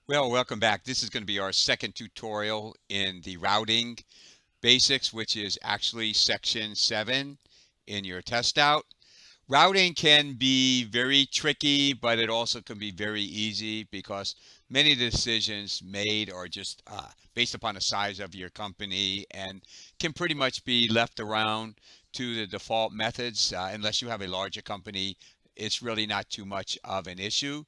Well, welcome back. This is going to be our second tutorial in the routing basics, which is actually section 7 in your test out. Routing can be very tricky, but it also can be very easy because many of the decisions made are just based upon the size of your company and can pretty much be left around to the default methods. Unless you have a larger company, it's really not too much of an issue.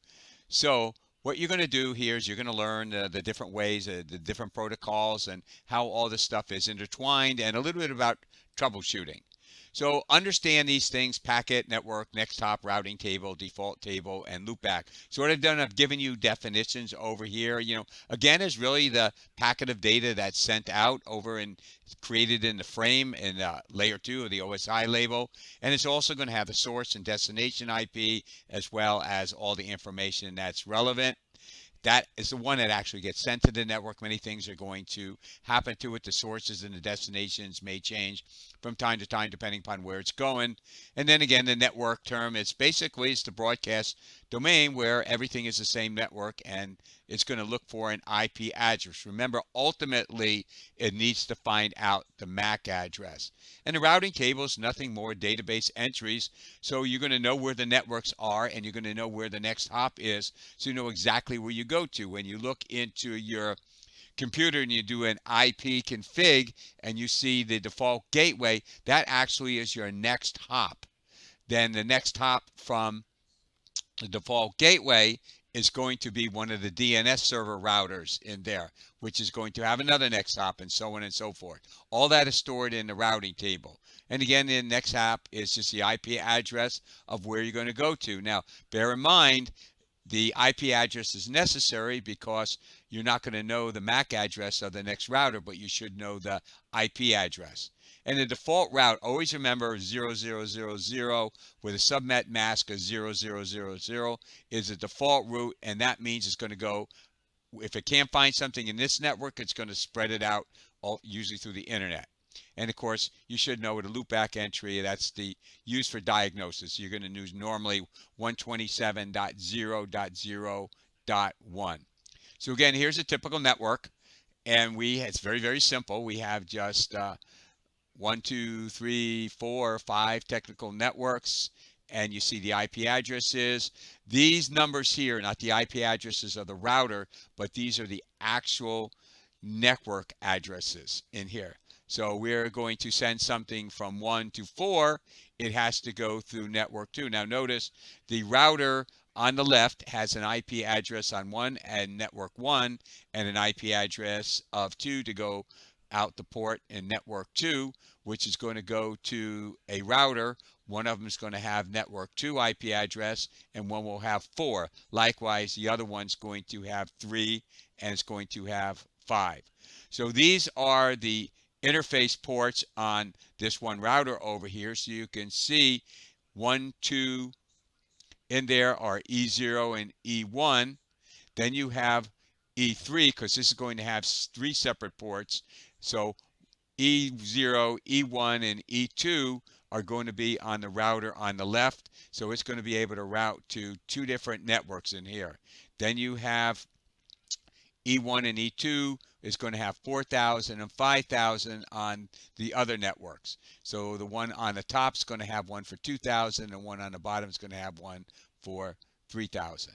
So what you're going to do here is you're going to learn the different ways, the different protocols, and how all this stuff is intertwined, and a little bit about troubleshooting. So understand these things: packet, network, next hop, routing table, default table, and loopback. So what I've done, I've given you definitions over here. Again, is really the packet of data that's sent out over and created in the frame in layer 2 of the OSI label. And it's also going to have the source and destination IP as well as all the information that's relevant. That is the one that actually gets sent to the network. Many things are going to happen to it. The sources and the destinations may change from time to time depending upon where it's going. And then again, the network term, it's the broadcast domain where everything is the same network, and it's going to look for an IP address. Remember, ultimately, it needs to find out the MAC address. And the routing table is nothing more database entries. So you're going to know where the networks are, and you're going to know where the next hop is, so you know exactly where you go to. When you look into your computer and you do an IP config and you see the default gateway, that actually is your next hop. Then the next hop from the default gateway is going to be one of the DNS server routers in there, which is going to have another next hop, and so on and so forth. All that is stored in the routing table. And again, the next hop is just the IP address of where you're going to go to. Now, bear in mind, the IP address is necessary because you're not going to know the MAC address of the next router, but you should know the IP address. And the default route, always remember 0000 with a subnet mask of 0000 is the default route, and that means it's going to go, if it can't find something in this network, it's going to spread it out, usually through the internet. And of course, you should know what a loopback entry, that's the used for diagnosis. You're going to use normally 127.0.0.1. So again, here's a typical network, and it's very, very simple. We have just one, two, three, four, five technical networks, and you see the IP addresses. These numbers here, not the IP addresses of the router, but these are the actual network addresses in here. So we're going to send something from 1 to 4. It has to go through network 2. Now notice the router on the left has an IP address on 1 and network 1, and an IP address of 2 to go out the port in network 2, which is going to go to a router. One of them is going to have network 2 IP address, and one will have 4. Likewise, the other one's going to have 3, and it's going to have 5. So these are the interface ports on this one router over here. So you can see 1, 2 in there are E0 and E1. Then you have E3, because this is going to have 3 separate ports. So E0, E1, and E2 are going to be on the router on the left. So it's going to be able to route to 2 different networks in here. Then you have E1 and E2 is going to have 4,000 and 5,000 on the other networks. So the one on the top is going to have one for 2,000, and one on the bottom is going to have one for 3,000.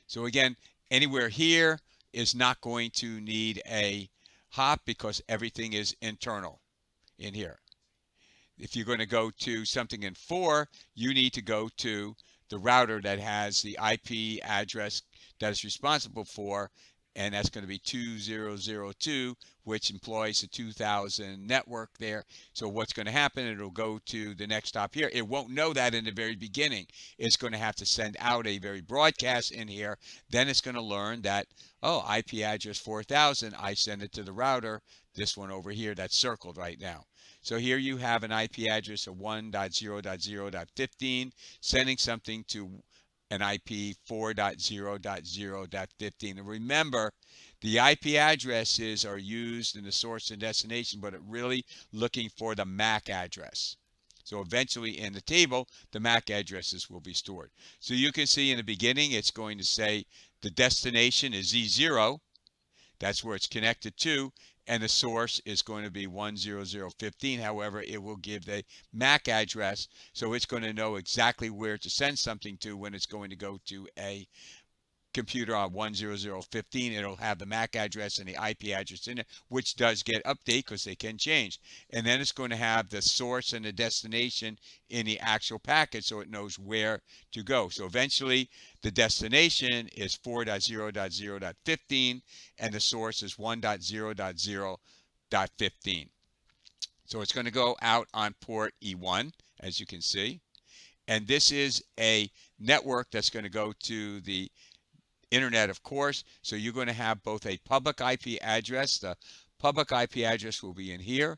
So again, anywhere here is not going to need a hop because everything is internal in here. If you're going to go to something in 4, you need to go to the router that has the IP address that is responsible for, and that's going to be 2002, which employs the 2000 network there. So what's going to happen, it'll go to the next stop here. It won't know that in the very beginning. It's going to have to send out a very broadcast in here. Then it's going to learn that, oh, IP address 4000, I send it to the router, this one over here that's circled right now. So here you have an IP address of 1.0.0.15 sending something to an IP 4.0.0.15. And remember, the IP addresses are used in the source and destination, but it really looking for the MAC address. So eventually in the table, the MAC addresses will be stored. So you can see in the beginning, it's going to say the destination is Z0. That's where it's connected to. And the source is going to be 10015. However, it will give the MAC address. So it's going to know exactly where to send something to when it's going to go to a computer on 10015. It'll have the MAC address and the IP address in it, which does get updated because they can change. And then it's going to have the source and the destination in the actual packet so it knows where to go. So eventually the destination is 4.0.0.15 and the source is 1.0.0.15. So it's going to go out on port E1, as you can see. And this is a network that's going to go to the internet, of course. So you're going to have both a public IP address. The public IP address will be in here.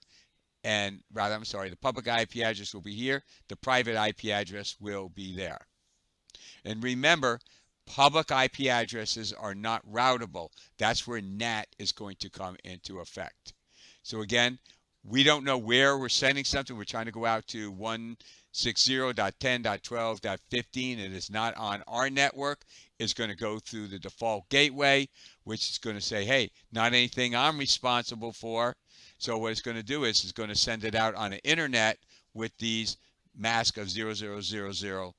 And rather, I'm sorry, the public IP address will be here. The private IP address will be there. And remember, public IP addresses are not routable. That's where NAT is going to come into effect. So again, we don't know where we're sending something. We're trying to go out to 160.10.12.15. It is not on our network. It's going to go through the default gateway, which is going to say, hey, not anything I'm responsible for. So what it's going to do is it's going to send it out on the internet with these mask of 0000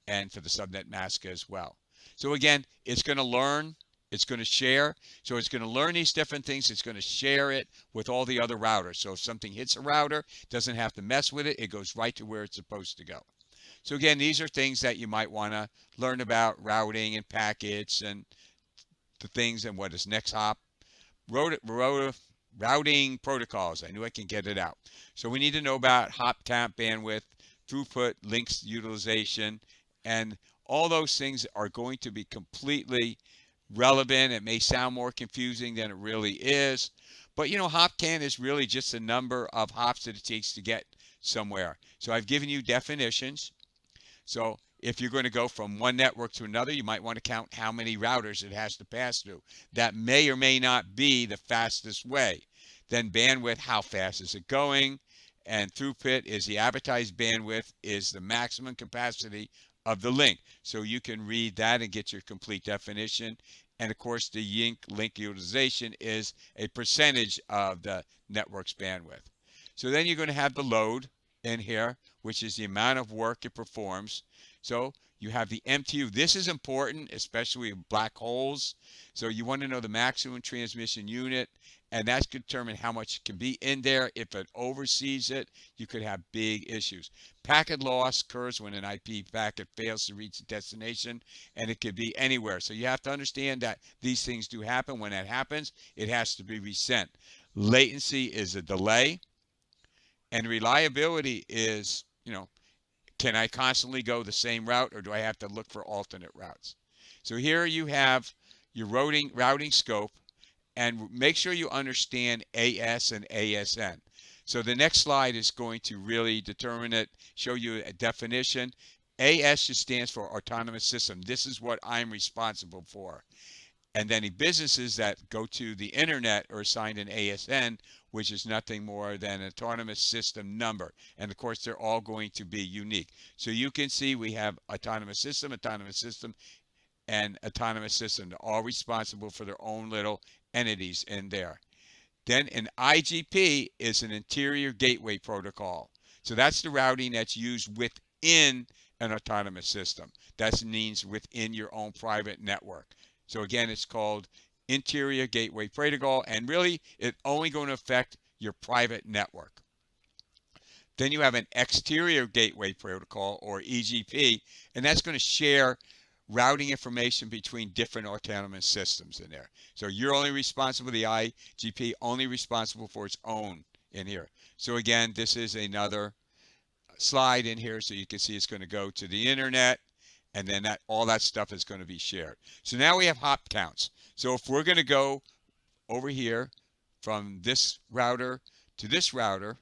and for the subnet mask as well. So again, it's going to learn. It's going to share. So it's going to learn these different things. It's going to share it with all the other routers. So if something hits a router, it doesn't have to mess with it. It goes right to where it's supposed to go. So again, these are things that you might want to learn about routing and packets and the things and what is next hop. Routing protocols. I knew I can get it out. So we need to know about hop count, bandwidth, throughput, links utilization, and all those things are going to be completely relevant. It may sound more confusing than it really is. But you know, hop count is really just a number of hops that it takes to get somewhere. So I've given you definitions. So if you're going to go from one network to another, you might want to count how many routers it has to pass through. That may or may not be the fastest way. Then bandwidth, how fast is it going? And throughput is the advertised bandwidth, is the maximum capacity of the link. So you can read that and get your complete definition. And of course, the link utilization is a percentage of the network's bandwidth. So then you're going to have the load in here, which is the amount of work it performs. So you have the MTU. This is important, especially with black holes. So you want to know the maximum transmission unit, and that's going to determine how much can be in there. If it oversees it, you could have big issues. Packet loss occurs when an IP packet fails to reach the destination, and it could be anywhere. So you have to understand that these things do happen. When that happens, it has to be resent. Latency is a delay, and reliability is, you know, can I constantly go the same route, or do I have to look for alternate routes? So here you have your routing scope, and make sure you understand AS and ASN. So the next slide is going to really determine it, show you a definition. AS just stands for autonomous system. This is what I'm responsible for. And then the businesses that go to the internet are assigned an ASN, which is nothing more than an autonomous system number. And of course, they're all going to be unique. So you can see we have autonomous system, and autonomous system. They're all responsible for their own little entities in there. Then an IGP is an interior gateway protocol. So that's the routing that's used within an autonomous system. That means within your own private network. So again, it's called interior gateway protocol, and really it's only going to affect your private network. Then you have an exterior gateway protocol, or EGP, and that's going to share routing information between different autonomous systems in there. So you're only responsible, the IGP only responsible for its own in here. So again, this is another slide in here, so you can see it's going to go to the internet, and then all that stuff is going to be shared. So now we have hop counts. So if we're going to go over here from this router to this router,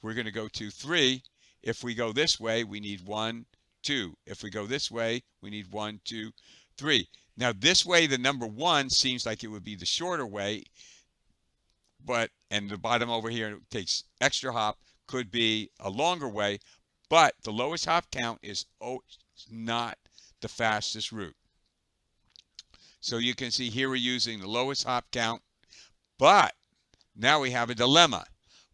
we're going to go to 3. If we go this way, we need 1, 2. If we go this way, we need 1, 2, 3. Now this way, the number 1 seems like it would be the shorter way, and the bottom over here takes extra hop, could be a longer way, But the lowest hop count is not the fastest route. So you can see here we're using the lowest hop count, but now we have a dilemma.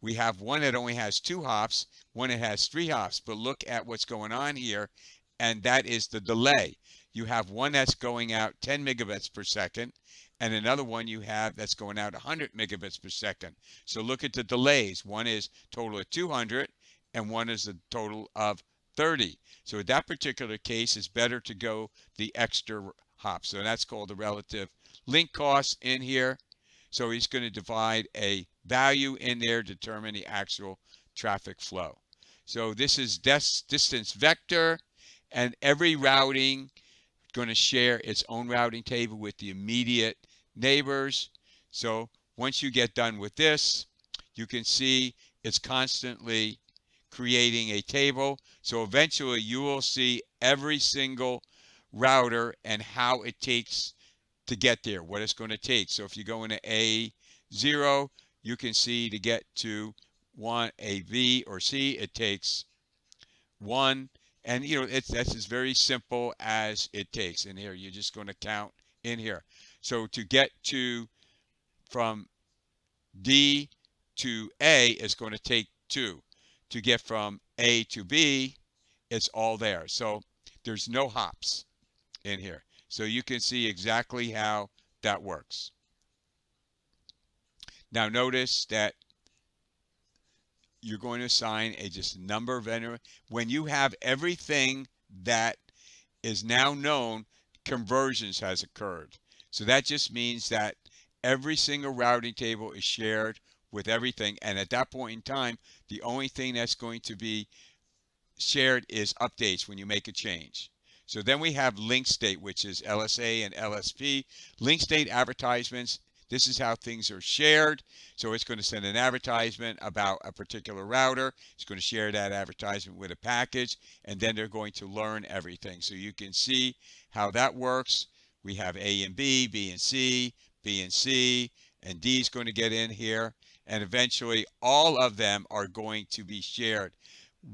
We have one that only has 2 hops, one that has 3 hops, but look at what's going on here, and that is the delay. You have one that's going out 10 megabits per second, and another one you have that's going out 100 megabits per second. So look at the delays. One is total of 200, and one is a total of 30. So in that particular case, it's better to go the extra hops. So that's called the relative link cost in here. So he's going to divide a value in there, determine the actual traffic flow. So this is distance vector, and every routing going to share its own routing table with the immediate neighbors. So once you get done with this, you can see it's constantly creating a table. So eventually you will see every single router and how it takes to get there, what it's going to take. So if you go into A0, you can see to get to a B or C, it takes 1. And that's as very simple as it takes. In here, you're just going to count in here. So to get from D to A, it's going to take 2. To get from A to B, it's all there. So there's no hops in here. So you can see exactly how that works. Now notice that you're going to assign just a number of vendor. When you have everything that is now known, conversions has occurred. So that just means that every single routing table is shared with everything. And at that point in time, the only thing that's going to be shared is updates when you make a change. So then we have LinkState, which is LSA and LSP. LinkState advertisements, this is how things are shared. So it's going to send an advertisement about a particular router. It's going to share that advertisement with a package, and then they're going to learn everything. So you can see how that works. We have A and B, B and C, B and C, and D is going to get in here. And eventually all of them are going to be shared.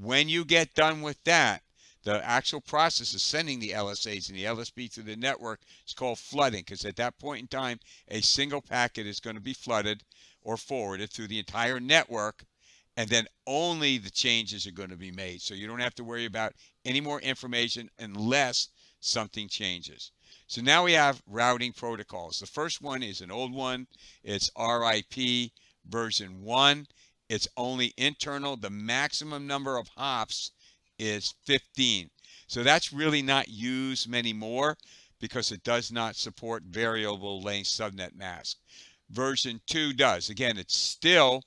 When you get done with that, the actual process of sending the LSAs and the LSP through the network is called flooding, because at that point in time, a single packet is going to be flooded or forwarded through the entire network, and then only the changes are going to be made. So you don't have to worry about any more information unless something changes. So now we have routing protocols. The first one is an old one. It's RIP version 1. It's only internal. The maximum number of hops is 15. So that's really not used many more because it does not support variable length subnet mask. Version 2 does. Again, it's still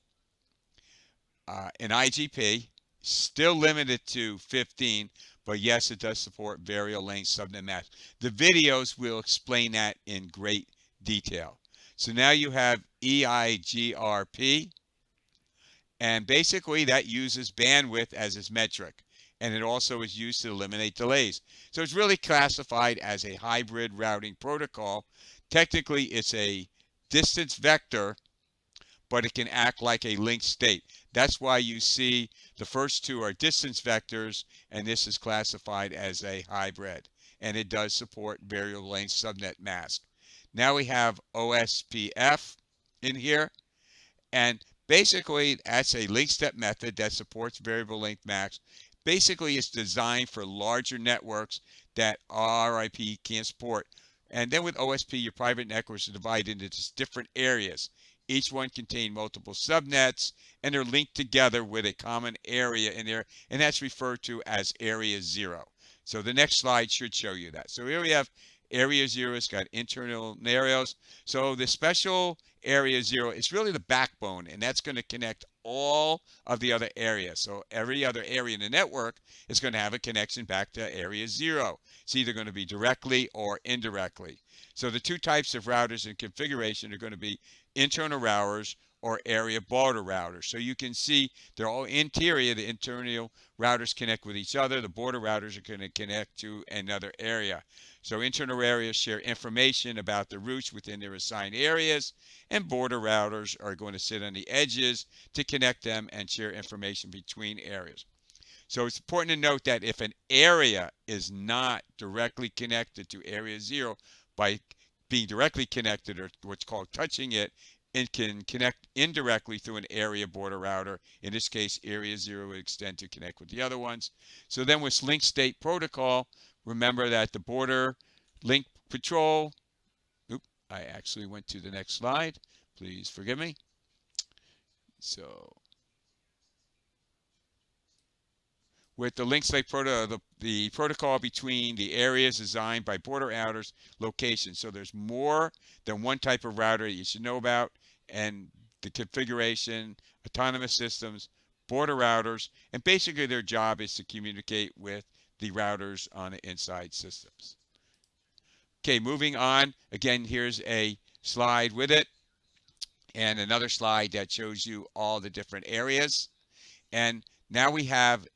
an IGP, still limited to 15, but yes, it does support variable length subnet mask. The videos will explain that in great detail. So now you have EIGRP, and basically that uses bandwidth as its metric. And it also is used to eliminate delays. So it's really classified as a hybrid routing protocol. Technically, it's a distance vector, but it can act like a linked state. That's why you see the first two are distance vectors, and this is classified as a hybrid. And it does support variable length subnet mask. Now we have OSPF in here, and basically that's a link step method that supports variable length mask. Basically, it's designed for larger networks that RIP can't support. And then with OSP, your private networks are divided into different areas. Each one contains multiple subnets, and they're linked together with a common area in there, and that's referred to as Area 0. So the next slide should show you that. So here we have Area 0. It's got internal areas. So the special Area 0 is really the backbone, and that's going to connect all of the other areas. So every other area in the network is going to have a connection back to Area 0. It's either going to be directly or indirectly. So the two types of routers in configuration are going to be internal routers or area border routers. So you can see they're all interior. The internal routers connect with each other. The border routers are going to connect to another area. So internal areas share information about the routes within their assigned areas, and border routers are going to sit on the edges to connect them and share information between areas. So it's important to note that if an area is not directly connected to area 0 by being directly connected, or what's called touching it, it can connect indirectly through an area border router. In this case, area 0 would extend to connect with the other ones. So then with LinkState protocol, remember that the border link patrol, I actually went to the next slide. Please forgive me. So with the LinkState the protocol between the areas designed by border routers location. So there's more than one type of router you should know about, and the configuration, autonomous systems, border routers, and basically their job is to communicate with the routers on the inside systems. Okay, moving on. Again, here's a slide with it, and another slide that shows you all the different areas. And now we have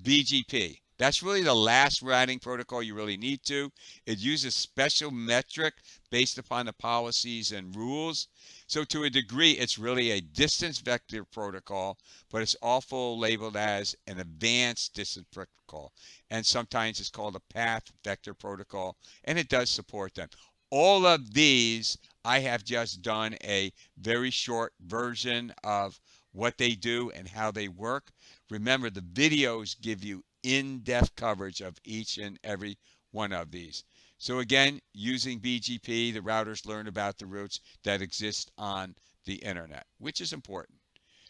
BGP. That's really the last routing protocol you really need to. It uses special metric based upon the policies and rules. So to a degree, it's really a distance vector protocol, but it's also labeled as an advanced distance protocol. And sometimes it's called a path vector protocol, and it does support them. All of these, I have just done a very short version of what they do and how they work. Remember, the videos give you in-depth coverage of each and every one of these. So again, using BGP, the routers learn about the routes that exist on the internet, which is important.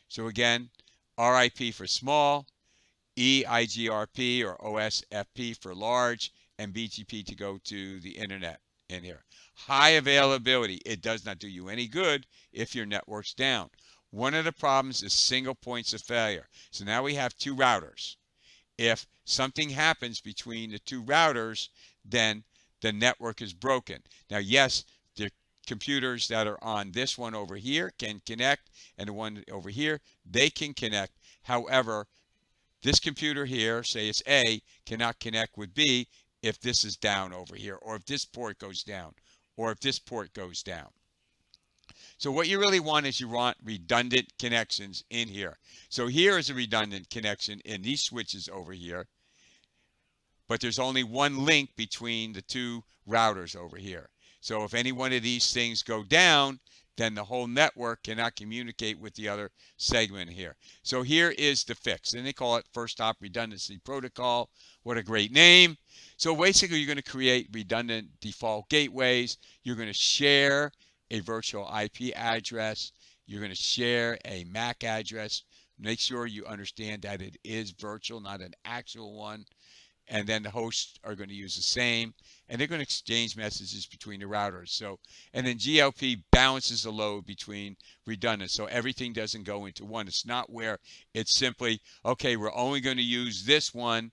So again, RIP for small, EIGRP or OSPF for large, and BGP to go to the internet in here. High availability. It does not do you any good if your network's down. One of the problems is single points of failure. So now we have two routers. If something happens between the two routers, then the network is broken. Now, yes, the computers that are on this one over here can connect, and the one over here, they can connect. However, this computer here, say it's A, cannot connect with B if this is down over here, or if this port goes down, or if this port goes down. So what you really want is you want redundant connections in here. So here is a redundant connection in these switches over here, but there's only one link between the two routers over here. So if any one of these things go down, then the whole network cannot communicate with the other segment here. So here is the fix, and they call it First Hop Redundancy Protocol. What a great name. So basically, you're going to create redundant default gateways. You're going to share a virtual IP address. You're going to share a MAC address. Make sure you understand that it is virtual, not an actual one. And then the hosts are going to use the same, and they're going to exchange messages between the routers. So, and then GLP balances the load between redundant, so everything doesn't go into one. It's not where it's simply, okay, we're only going to use this one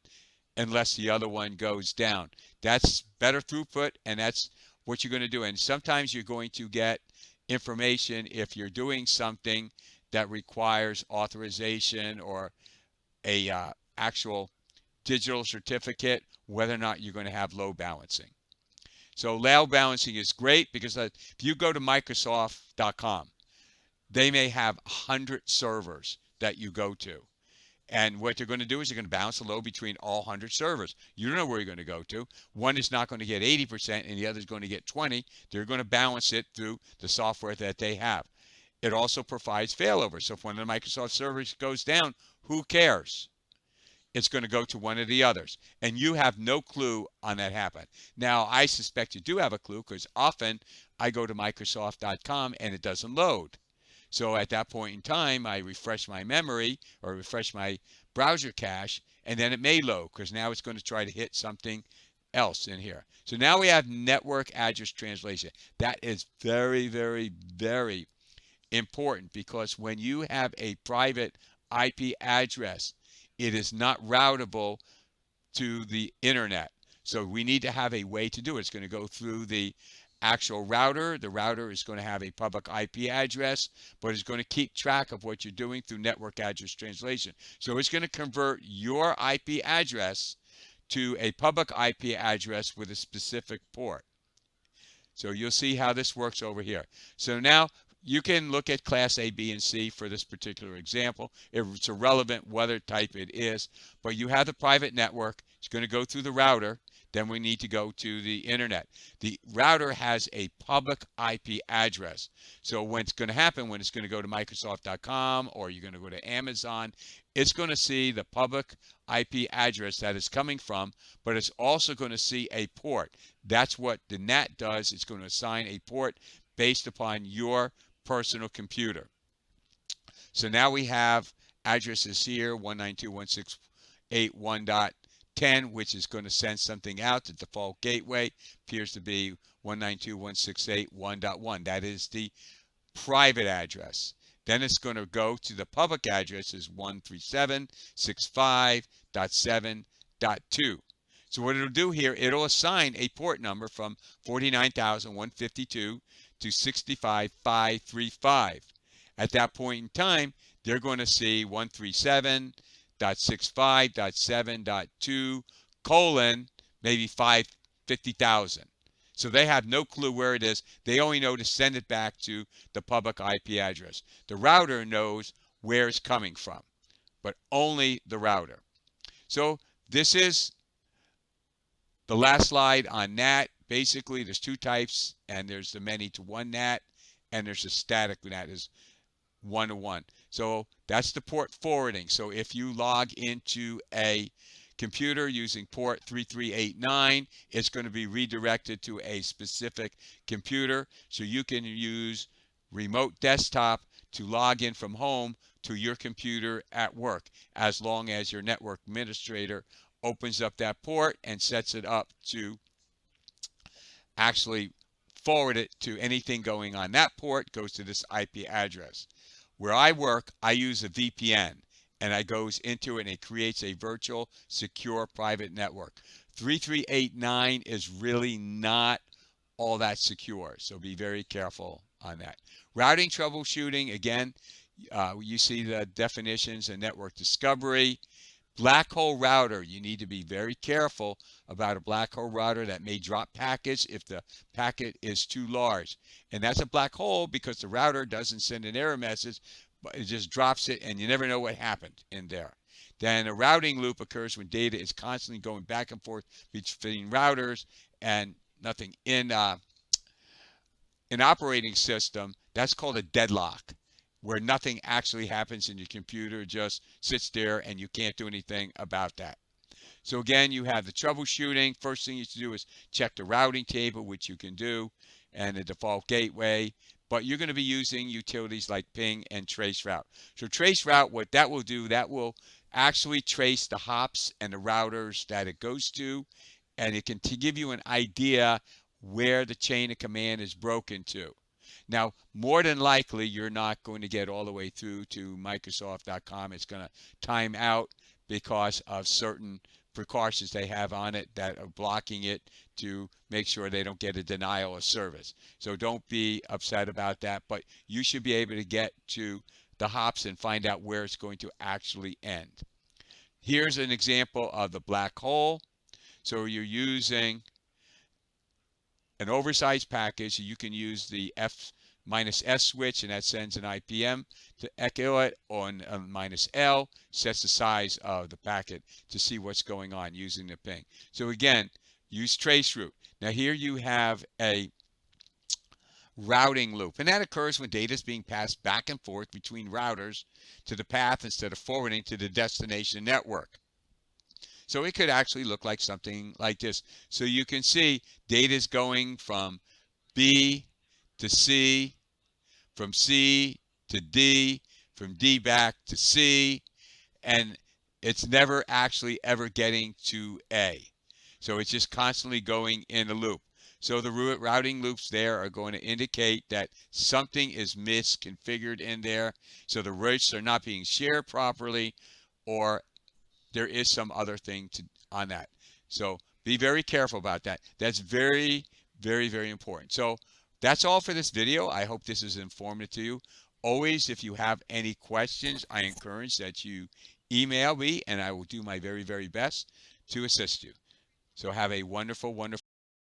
unless the other one goes down. That's better throughput, and that's what you're going to do. And sometimes you're going to get information if you're doing something that requires authorization or a actual digital certificate, whether or not you're going to have load balancing. So load balancing is great because if you go to Microsoft.com, they may have 100 servers that you go to. And what they're going to do is they're going to balance the load between all 100 servers. You don't know where you're going to go to. One is not going to get 80% and the other is going to get 20. They're going to balance it through the software that they have. It also provides failover. So if one of the Microsoft servers goes down, who cares? It's going to go to one of the others. And you have no clue on that happen. Now, I suspect you do have a clue because often I go to Microsoft.com and it doesn't load. So at that point in time, I refresh my memory or refresh my browser cache, and then it may load because now it's going to try to hit something else in here. So now we have network address translation. That is very, very, very important because when you have a private IP address, it is not routable to the internet. So we need to have a way to do it. It's going to go through the actual router. The router is going to have a public IP address, but it's going to keep track of what you're doing through network address translation. So it's going to convert your IP address to a public IP address with a specific port. So you'll see how this works over here. So now you can look at class A, B, and C for this particular example. It's irrelevant whether type it is, but you have the private network. It's going to go through the router. Then we need to go to the internet. The router has a public IP address. So what's going to happen when it's going to go to Microsoft.com or you're going to go to Amazon, it's going to see the public IP address that it's coming from, but it's also going to see a port. That's what the NAT does. It's going to assign a port based upon your personal computer. So now we have addresses here, 192.168.1.10, which is going to send something out. The default gateway appears to be 192.168.1.1. That is the private address. Then it's going to go to the public address is 137.65.7.2. So what it'll do here, it'll assign a port number from 49,152 to 65,535. At that point in time, they're going to see 137.65.7.2 colon maybe 50,000. So they have no clue where it is. They only know to send it back to the public IP address. The router knows where it's coming from, but only the router. So this is the last slide on NAT. Basically, there's two types, and there's the many-to-one NAT, and there's the static NAT is one-to-one. So that's the port forwarding. So if you log into a computer using port 3389, it's going to be redirected to a specific computer. So you can use remote desktop to log in from home to your computer at work, as long as your network administrator opens up that port and sets it up to actually forward it to anything going on that port goes to this IP address. Where I work, I use a VPN, and it goes into it and it creates a virtual secure private network. 3389 is really not all that secure, so be very careful on that. Routing troubleshooting, again, you see the definitions and network discovery. Black hole router, you need to be very careful about a black hole router that may drop packets if the packet is too large. And that's a black hole because the router doesn't send an error message, but it just drops it and you never know what happened in there. Then a routing loop occurs when data is constantly going back and forth between routers and nothing. In an operating system, that's called a deadlock, where nothing actually happens in your computer, just sits there and you can't do anything about that. So again, you have the troubleshooting. First thing you should do is check the routing table, which you can do, and the default gateway. But you're going to be using utilities like ping and traceroute. So traceroute, what that will do, that will actually trace the hops and the routers that it goes to, and it can give you an idea where the chain of command is broken to. Now, more than likely, you're not going to get all the way through to Microsoft.com. It's going to time out because of certain precautions they have on it that are blocking it to make sure they don't get a denial of service. So don't be upset about that, but you should be able to get to the hops and find out where it's going to actually end. Here's an example of the black hole. So you're using an oversized package. You can use the F-S switch, and that sends an IPM to echo it on -L, sets the size of the packet to see what's going on using the ping. So again, use traceroute. Now here you have a routing loop, and that occurs when data is being passed back and forth between routers to the path instead of forwarding to the destination network. So it could actually look like something like this. So you can see data is going from B to C, from C to D, from D back to C, and it's never actually ever getting to A. So it's just constantly going in a loop. So the routing loops there are going to indicate that something is misconfigured in there. So the routes are not being shared properly, or there is some other thing on that. So be very careful about that. That's very, very, very important. So that's all for this video. I hope this is informative to you. Always, if you have any questions, I encourage that you email me, and I will do my very, very best to assist you. So have a wonderful, wonderful